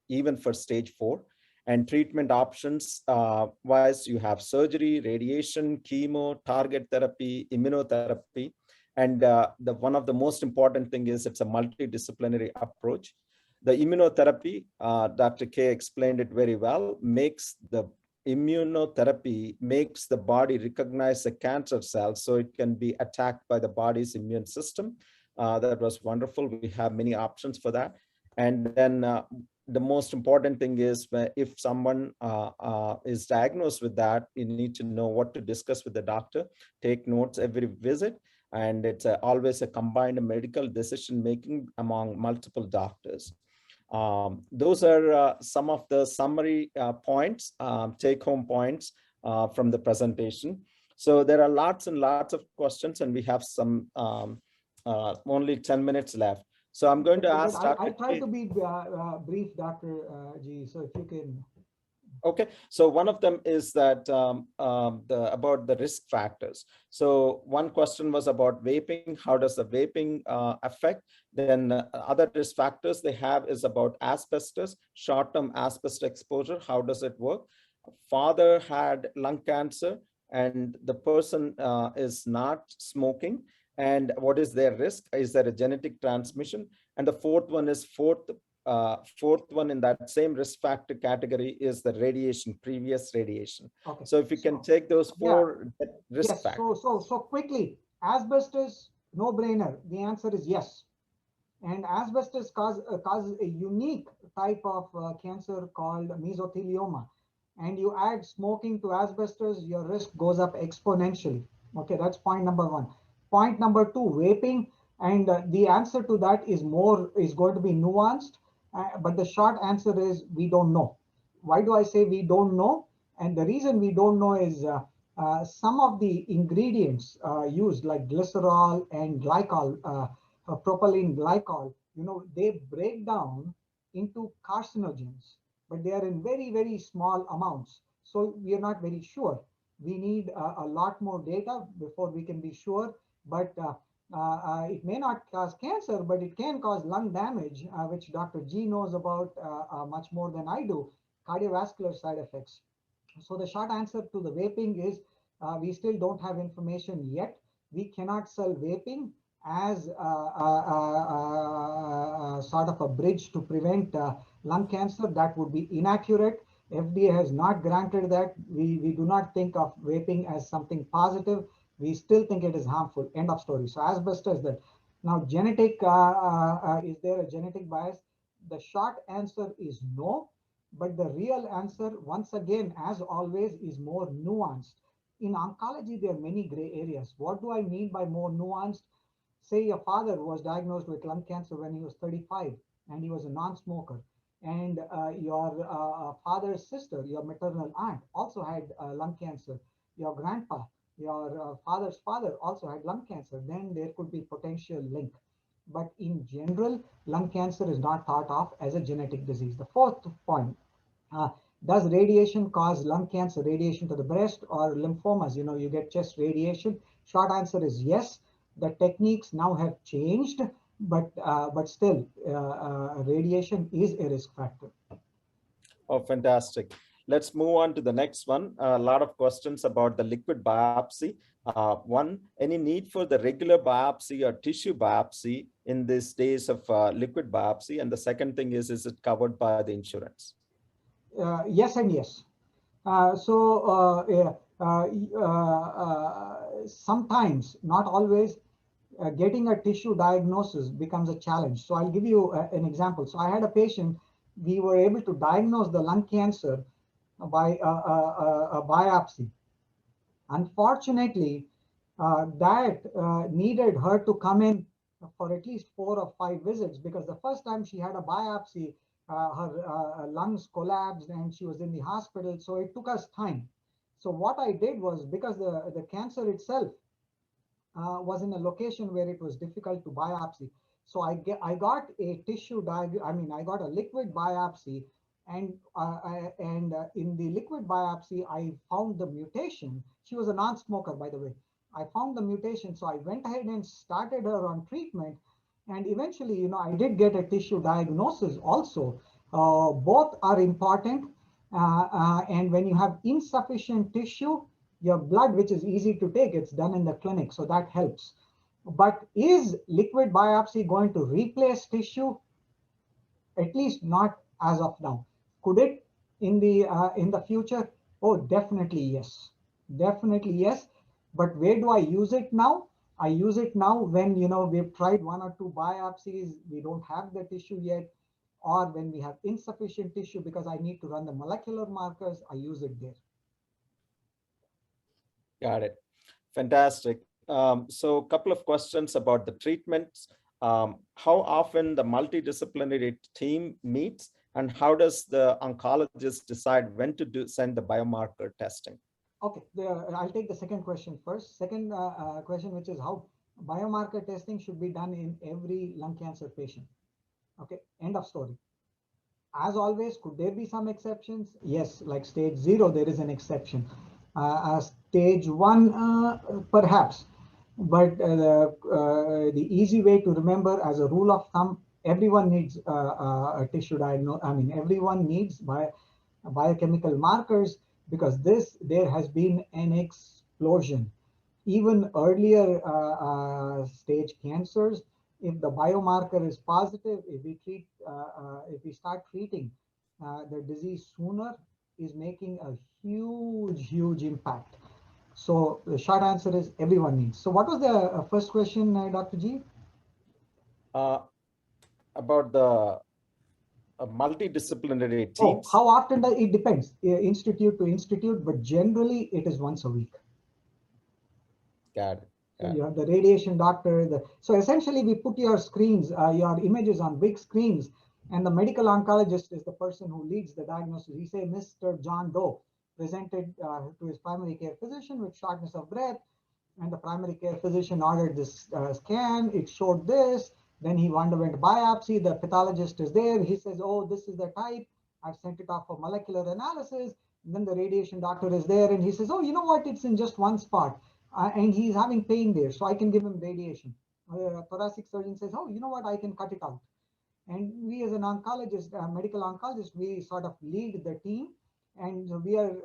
even for stage 4. And treatment options wise, you have surgery, radiation, chemo, target therapy, immunotherapy. And one of the most important thing is it's a multidisciplinary approach. The immunotherapy, Dr. K explained it very well, immunotherapy makes the body recognize the cancer cells so it can be attacked by the body's immune system. That was wonderful. We have many options for that. And then the most important thing is if someone is diagnosed with that, you need to know what to discuss with the doctor, take notes every visit. And it's always a combined medical decision-making among multiple doctors. Those are some of the summary points, take-home points from the presentation. So there are lots and lots of questions, and we have some only 10 minutes left. So I'm going to ask Dr. I try to be brief, Dr. G, so if you can. Okay, so one of them is that about the risk factors. So one question was about vaping. How does the vaping affect? Then other risk factors they have is about asbestos, short-term asbestos exposure. How does it work? Father had lung cancer and the person is not smoking. And what is their risk? Is there a genetic transmission? And the fourth one is fourth one in that same risk factor category is the radiation, previous radiation. Okay. So if you can take those four risk yes. factors. So quickly, asbestos, no brainer. The answer is yes. And asbestos causes a unique type of cancer called mesothelioma. And you add smoking to asbestos, your risk goes up exponentially. Okay, that's point number one. Point number two, vaping. And the answer to that is going to be nuanced. But the short answer is we don't know. Why do I say we don't know? And the reason we don't know is some of the ingredients used, like glycerol and glycol, propylene glycol, they break down into carcinogens, but they are in very, very small amounts. So we are not very sure. We need a lot more data before we can be sure, but it may not cause cancer, but it can cause lung damage, which Dr. G knows about much more than I do, cardiovascular side effects. So the short answer to the vaping is we still don't have information yet. We cannot sell vaping as sort of a bridge to prevent lung cancer. That would be inaccurate. FDA has not granted that. We do not think of vaping as something positive. We still think it is harmful. End of story. So asbestos that. Now genetic, is there a genetic bias? The short answer is no. But the real answer, once again, as always, is more nuanced. In oncology, there are many gray areas. What do I mean by more nuanced? Say your father was diagnosed with lung cancer when he was 35 and he was a non-smoker. And your father's sister, your maternal aunt, also had lung cancer. Your grandpa, your father's father also had lung cancer. Then there could be potential link. But in general, lung cancer is not thought of as a genetic disease. The fourth point, does radiation cause lung cancer, radiation to the breast or lymphomas? You get chest radiation. Short answer is yes. The techniques now have changed, but still, radiation is a risk factor. Oh, fantastic. Let's move on to the next one. A lot of questions about the liquid biopsy. One, any need for the regular biopsy or tissue biopsy in these days of liquid biopsy? And the second thing is it covered by the insurance? Yes and yes. Sometimes, not always, getting a tissue diagnosis becomes a challenge. So I'll give you an example. So I had a patient, we were able to diagnose the lung cancer by a biopsy. Unfortunately, that needed her to come in for at least 4 or 5 visits, because the first time she had a biopsy, her lungs collapsed and she was in the hospital. So it took us time. So what I did was, because the cancer itself was in a location where it was difficult to biopsy. So I got a tissue I got a liquid biopsy, and in the liquid biopsy, I found the mutation. She was a non-smoker, by the way. I found the mutation, so I went ahead and started her on treatment. And eventually, I did get a tissue diagnosis also. Both are important. And when you have insufficient tissue, your blood, which is easy to take, it's done in the clinic, so that helps. But is liquid biopsy going to replace tissue? At least not as of now. Could it in the future? Oh, definitely yes. Definitely yes. But where do I use it now? I use it now when we've tried 1 or 2 biopsies, we don't have the tissue yet, or when we have insufficient tissue because I need to run the molecular markers, I use it there. Got it. Fantastic. So a couple of questions about the treatments. How often the multidisciplinary team meets, and how does the oncologist decide when to send the biomarker testing? Okay, I'll take the second question first. Second question, which is how biomarker testing should be done in every lung cancer patient. Okay, end of story. As always, could there be some exceptions? Yes, like stage 0, there is an exception. Stage 1, perhaps. But the easy way to remember, as a rule of thumb, everyone needs a tissue diagnosis. Everyone needs biochemical markers, because there has been an explosion. Even earlier stage cancers, if the biomarker is positive, if we start treating the disease sooner, is making a huge impact. So the short answer is everyone needs. So what was the first question, Dr. G? About the multidisciplinary Oh, teams. how often does it depends, institute to institute, but generally it is once a week. Got it. So you have the radiation doctor. So essentially we put your screens, your images on big screens, and the medical oncologist is the person who leads the diagnosis. He say Mr. John Doe presented to his primary care physician with shortness of breath, and the primary care physician ordered this scan. It showed this. Then he underwent biopsy. The pathologist is there. He says, oh, this is the type. I've sent it off for molecular analysis. And then the radiation doctor is there and he says, oh, you know what? It's in just one spot. And he's having pain there. So I can give him radiation. Thoracic surgeon says, oh, you know what? I can cut it out. And we as an oncologist, medical oncologist, we sort of lead the team. And we are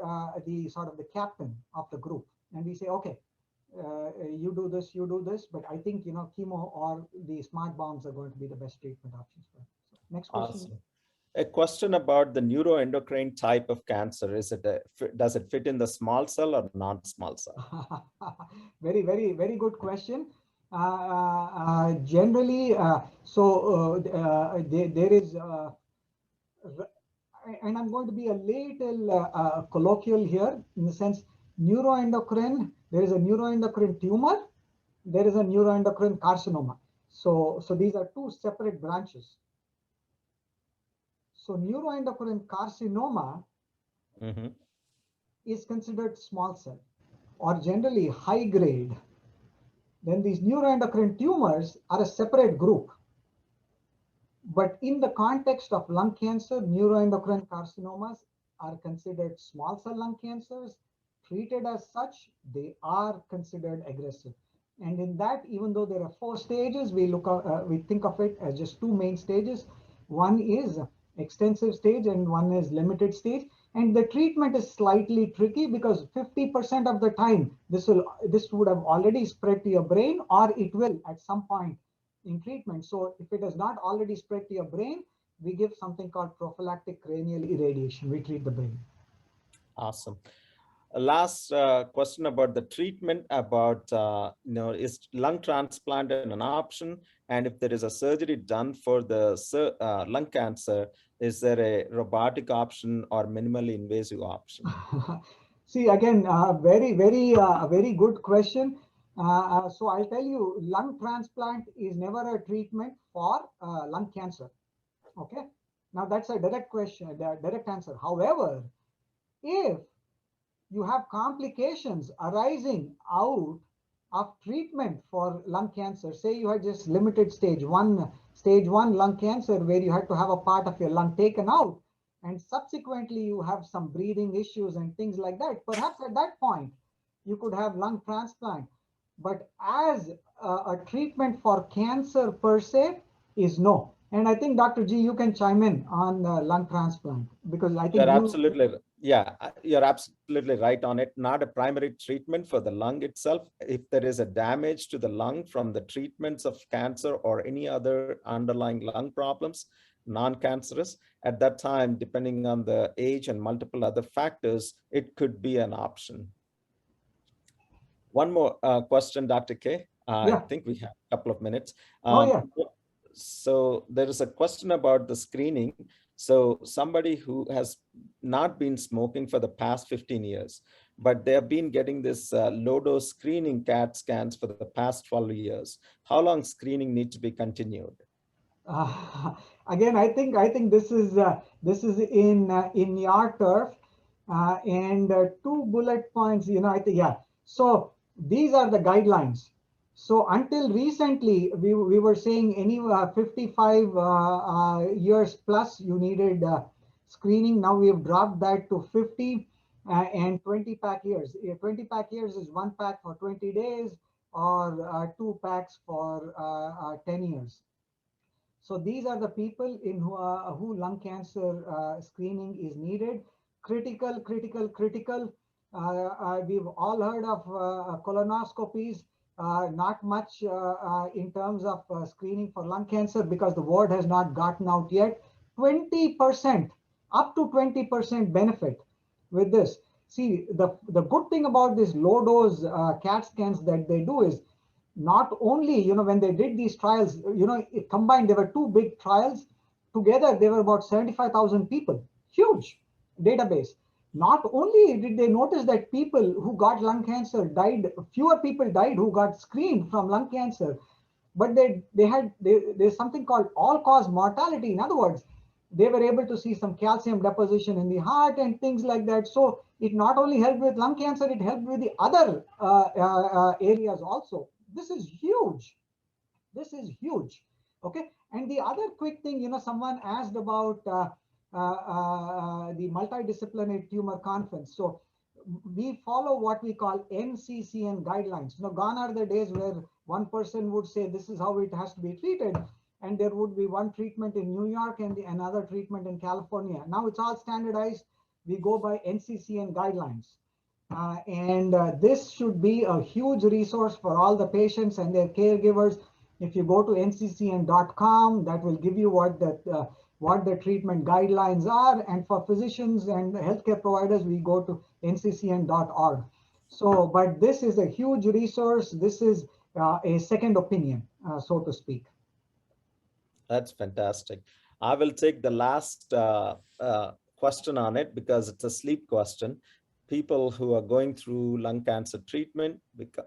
the sort of the captain of the group. And we say, okay, you do this, but I think, chemo or the smart bombs are going to be the best treatment options for it. So next question. Awesome. A question about the neuroendocrine type of cancer. Does it fit in the small cell or non-small cell? Very good question. Generally, there is, and I'm going to be a little colloquial here in the sense, neuroendocrine, there is a neuroendocrine tumor, there is a neuroendocrine carcinoma. So these are two separate branches. So neuroendocrine carcinoma is considered small cell or generally high grade. Then these neuroendocrine tumors are a separate group. But in the context of lung cancer, neuroendocrine carcinomas are considered small cell lung cancers. Treated as such, they are considered aggressive. And in that, even though there are 4 stages, we think of it as just 2 main stages. One is extensive stage and one is limited stage. And the treatment is slightly tricky because 50% of the time, this would have already spread to your brain, or it will at some point in treatment. So if it has not already spread to your brain, we give something called prophylactic cranial irradiation. We treat the brain. Awesome. Last question about the treatment about, is lung transplant an option? And if there is a surgery done for the lung cancer, is there a robotic option or minimally invasive option? See, again, very good question. So I'll tell you, lung transplant is never a treatment for lung cancer. Okay. Now that's a direct question, direct answer. However, if you have complications arising out of treatment for lung cancer, say you had just limited stage one lung cancer where you had to have a part of your lung taken out, and subsequently you have some breathing issues and things like that, perhaps at that point you could have lung transplant. But as a treatment for cancer per se is no. And I think Dr. G, you can chime in on lung transplant because I think you're absolutely right on it. Not a primary treatment for the lung itself. If there is a damage to the lung from the treatments of cancer or any other underlying lung problems, non-cancerous, at that time, depending on the age and multiple other factors, it could be an option. One more question, Dr. K. I think we have a couple of minutes. So there is a question about the screening. So somebody who has not been smoking for the past 15 years, but they have been getting this low-dose screening CAT scans for the past 12 years. How long screening needs to be continued? Again, I think this is in your turf, and 2 bullet points. I think So these are the guidelines. So until recently, we were saying any 55 years plus you needed screening. Now we have dropped that to 50 and 20 pack years. 20 pack years is 1 pack for 20 days or 2 packs for 10 years. So these are the people in who lung cancer screening is needed. Critical. We've all heard of colonoscopies. not much in terms of screening for lung cancer because the word has not gotten out yet. 20%, up to 20% benefit with this. See, the good thing about this low dose CAT scans that they do is not only, when they did these trials, combined, there were two big trials. Together, there were about 75,000 people, huge database. Not only did they notice that people who got lung cancer died, fewer people died who got screened from lung cancer, but there's something called all-cause mortality. In other words, they were able to see some calcium deposition in the heart and things like that. So it not only helped with lung cancer, it helped with the other areas also. This is huge. This is huge. Okay. And the other quick thing, someone asked about the multidisciplinary tumor conference. So we follow what we call NCCN guidelines. Gone are the days where one person would say this is how it has to be treated, and there would be one treatment in New York and another treatment in California. Now it's all standardized. We go by NCCN guidelines. This should be a huge resource for all the patients and their caregivers. If you go to nccn.com, that will give you what the treatment guidelines are. And for physicians and healthcare providers, we go to nccn.org. So, but this is a huge resource. This is a second opinion, so to speak. That's fantastic. I will take the last question on it because it's a sleep question. People who are going through lung cancer treatment,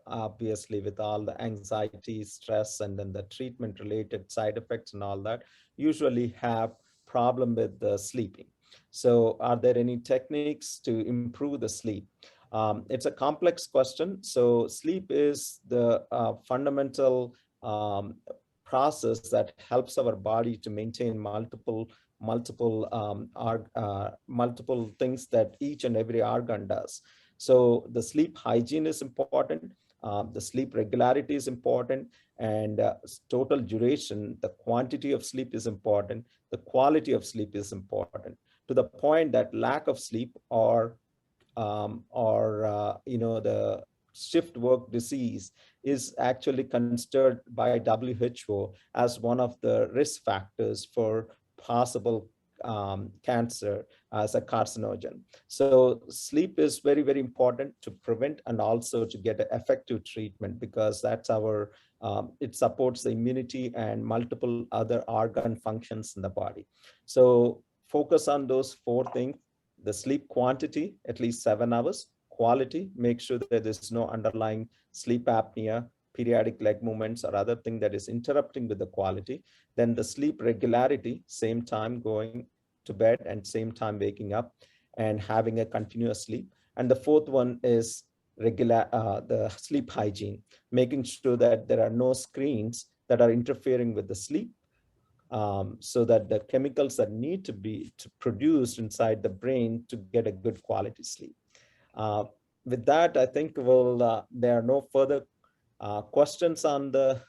obviously with all the anxiety, stress, and then the treatment related side effects and all that, usually have problem with the sleeping. So are there any techniques to improve the sleep? It's a complex question. So sleep is the fundamental process that helps our body to maintain multiple things that each and every organ does. So the sleep hygiene is important, the sleep regularity is important, and total duration, the quantity of sleep is important, the quality of sleep is important, to the point that lack of sleep or the shift work disease is actually considered by WHO as one of the risk factors for possible cancer as a carcinogen. So sleep is very, very important to prevent and also to get an effective treatment, because that's it supports the immunity and multiple other organ functions in the body. So focus on those four things: the sleep quantity, at least 7 hours; quality, make sure that there's no underlying sleep apnea, periodic leg movements, or other thing that is interrupting with the quality. Then the sleep regularity, same time going to bed and same time waking up and having a continuous sleep. And the fourth one is the sleep hygiene, making sure that there are no screens that are interfering with the sleep, so that the chemicals that need to be produced inside the brain to get a good quality sleep. With that, I think there are no further questions on the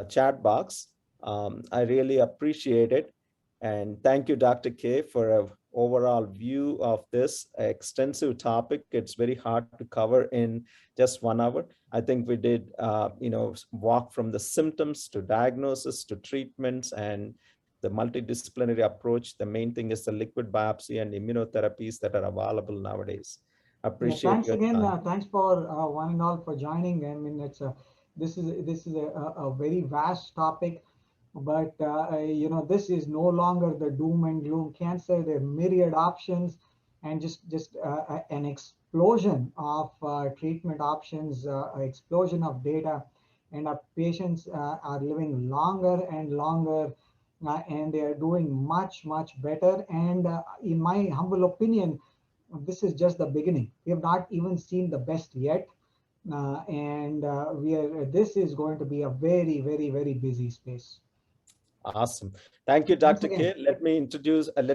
chat box. I really appreciate it. And thank you, Dr. K, for an overall view of this extensive topic. It's very hard to cover in just 1 hour. I think we did, walk from the symptoms to diagnosis to treatments and the multidisciplinary approach. The main thing is the liquid biopsy and immunotherapies that are available nowadays. Appreciate thanks again. time. Thanks for one and all for joining. I mean, this is a very vast topic, but this is no longer the doom and gloom cancer. There are myriad options, and just an explosion of treatment options, explosion of data, and our patients are living longer and longer, and they are doing much better. And in my humble opinion, this is just the beginning. We have not even seen the best yet, this is going to be a very busy space. Awesome. Thank you, Dr. K. Let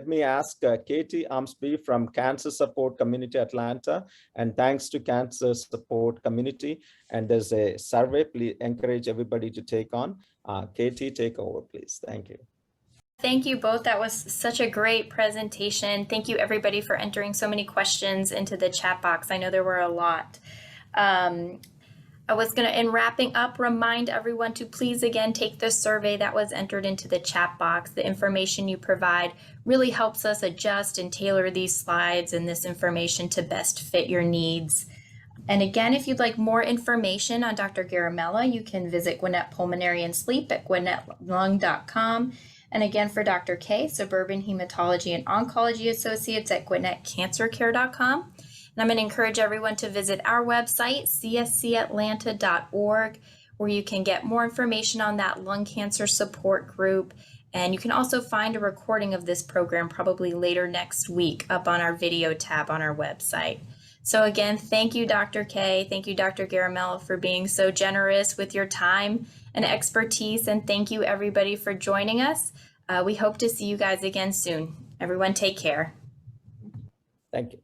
me ask Katie Armsby from Cancer Support Community Atlanta, and thanks to Cancer Support Community. And there's a survey, please encourage everybody to take on. Katie, take over, please. Thank you. Thank you both. That was such a great presentation. Thank you, everybody, for entering so many questions into the chat box. I know there were a lot. I was going to, in wrapping up, remind everyone to please again take the survey that was entered into the chat box. The information you provide really helps us adjust and tailor these slides and this information to best fit your needs. And again, if you'd like more information on Dr. Garamella, you can visit Gwinnett Pulmonary and Sleep at gwinettlung.com. And again, for Dr. K, Suburban Hematology and Oncology Associates at gwinettcancercare.com. And I'm going to encourage everyone to visit our website, cscatlanta.org, where you can get more information on that lung cancer support group. And you can also find a recording of this program probably later next week up on our video tab on our website. So again, thank you, Dr. K. Thank you, Dr. Garamella, for being so generous with your time and expertise. And thank you, everybody, for joining us. We hope to see you guys again soon. Everyone, take care. Thank you.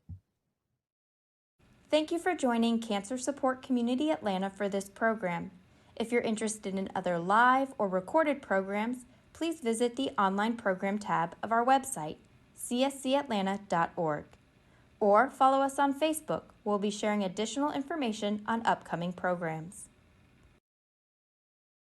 Thank you for joining Cancer Support Community Atlanta for this program. If you're interested in other live or recorded programs, please visit the online program tab of our website, cscatlanta.org. Or follow us on Facebook. We'll be sharing additional information on upcoming programs.